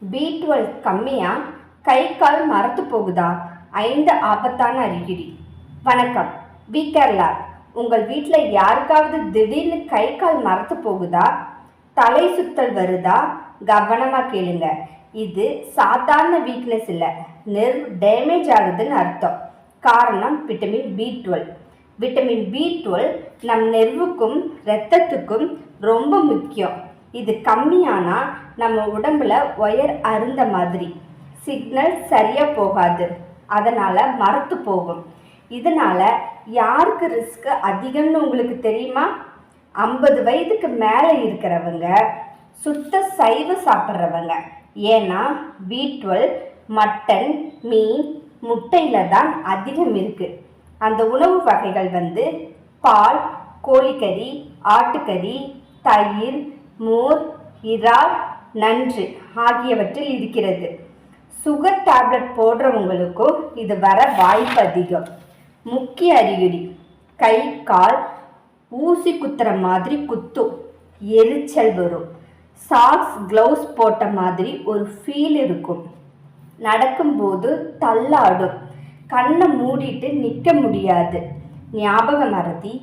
B12 கம்மியா கை கால் மரத்து போகுதா? 5 ஆபத்தான அறிகுறி. வணக்கம், பி கேர் லேப். உங்கள் வீட்டில் யாருக்காவது திடீர்னு கை கால் மரத்து போகுதா? தலை சுத்தல் வருதா? கவனமாக கேளுங்க. இது சாதாரண வீக்னஸ் இல்லை, நெர்வ் டேமேஜ் ஆகுதுன்னு அர்த்தம். காரணம் விட்டமின் B12. விட்டமின் B12 நம் நெர்வுக்கும் இரத்தத்துக்கும் ரொம்ப முக்கியம். இது கம்மியானால் நம்ம உடம்புல ஒயர் அருந்த மாதிரி சிக்னல் சரியாக போகாது, அதனால் மரத்து போகும். இதனால் யாருக்கு ரிஸ்க் அதிகம்னு உங்களுக்கு தெரியுமா? 50 வயதுக்கு மேலே இருக்கிறவங்க, சுத்த சைவம் சாப்பிட்றவங்க. ஏன்னா B12 மட்டன், மீன், முட்டையில் தான் அதிகம் இருக்குது. அந்த உணவு வகைகள் பால், கோழிக்கறி, ஆட்டுக்கறி, தயிர், மோர், இறால், நன்று ஆகியவற்றில் இருக்கிறது. சுகர் டேப்லெட் போடுறவங்களுக்கும் இது வர வாய்ப்பு அதிகம். முக்கிய அறிகுறி: கை கால் ஊசி குத்துற மாதிரி குத்தும், எரிச்சல் வரும், சாக்ஸ் க்ளவுஸ் போட்ட மாதிரி ஒரு ஃபீல் இருக்கும், நடக்கும்போது தள்ளாடும், கண்ணை மூடிட்டு நிற்க முடியாது, ஞாபக மறதி,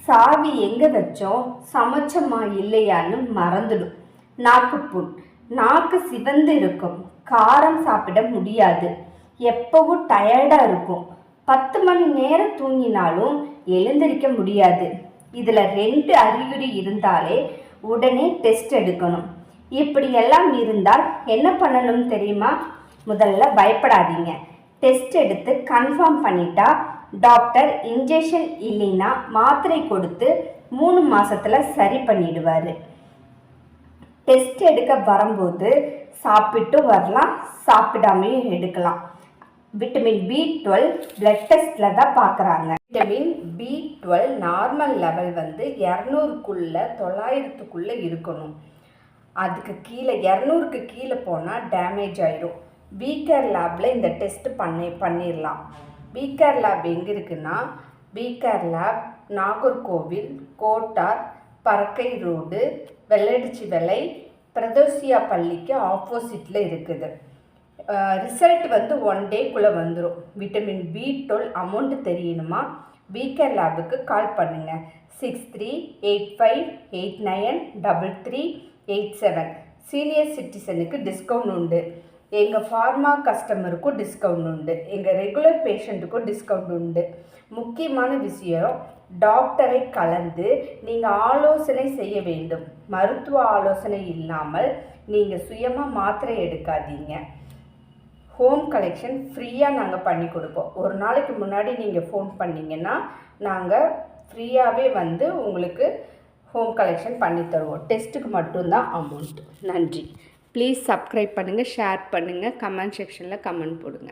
சாவி எங்கே வச்சோம், சமைச்சமா இல்லையான்னு மறந்துடும், நாக்குப்புண், நாக்கு சிவந்து இருக்கும், காரம் சாப்பிட முடியாது, எப்பவும் டயர்டாக இருக்கும், 10 மணி நேரம் தூங்கினாலும் எழுந்திருக்க முடியாது. இதில் 2 அறிகுறி இருந்தாலே உடனே டெஸ்ட் எடுக்கணும். இப்படியெல்லாம் இருந்தால் என்ன பண்ணணும் தெரியுமா? முதல்ல பயப்படாதீங்க. டெஸ்ட் எடுத்து கன்ஃபார்ம் பண்ணிட்டா டாக்டர் இன்ஜெக்ஷன் இல்லைன்னா மாத்திரை கொடுத்து 3 மாதத்தில் சரி பண்ணிடுவார். டெஸ்ட் எடுக்க வரும்போது சாப்பிட்டு வரலாம், சாப்பிடாமையும் எடுக்கலாம். விட்டமின் B12 பிளட் டெஸ்ட்டில் தான் பார்க்குறாங்க. விட்டமின் B12 நார்மல் லெவல் 200க்குள்ளே 900க்குள்ளே இருக்கணும். அதுக்கு கீழே 200க்கு கீழே போனால் டேமேஜ் ஆகிடும். பி கேர் லேபில் இந்த டெஸ்ட் பண்ணிடலாம். பி கேர் லேப் எங்கே இருக்குன்னா, B care lab Nagercoil, Kottar, Parakkai road, Velladichivilai, பிரதோசியா பள்ளிக்கு ஆப்போசிட்டில் இருக்குது. ரிசல்ட் 1 டேக்குள்ளே வந்துடும். விட்டமின் B12 அமௌண்ட்டு தெரியணுமா? பி கேர் லேபுக்கு கால் பண்ணுங்கள். 6385893387. சீனியர் சிட்டிசனுக்கு டிஸ்கவுண்ட் உண்டு. எங்கள் ஃபார்மா கஸ்டமருக்கும் டிஸ்கவுண்ட் உண்டு. எங்கள் ரெகுலர் பேஷண்ட்டுக்கும் டிஸ்கவுண்ட் உண்டு. முக்கியமான விஷயம், டாக்டரை கலந்து நீங்கள் ஆலோசனை செய்ய வேண்டும். மருத்துவ ஆலோசனை இல்லாமல் நீங்கள் சுயமாக மாத்திரை எடுக்காதீங்க. ஹோம் கலெக்ஷன் ஃப்ரீயாக நாங்கள் பண்ணி கொடுப்போம். ஒரு நாளைக்கு முன்னாடி நீங்கள் ஃபோன் பண்ணிங்கன்னா நாங்கள் ஃப்ரீயாகவே உங்களுக்கு ஹோம் கலெக்ஷன் பண்ணி தருவோம். டெஸ்ட்டுக்கு மட்டும்தான் அமௌண்ட். நன்றி. ப்ளீஸ் சப்ஸ்கிரைப் பண்ணுங்கள், ஷேர் பண்ணுங்கள், கமெண்ட் செக்ஷனில் கமெண்ட் போடுங்க.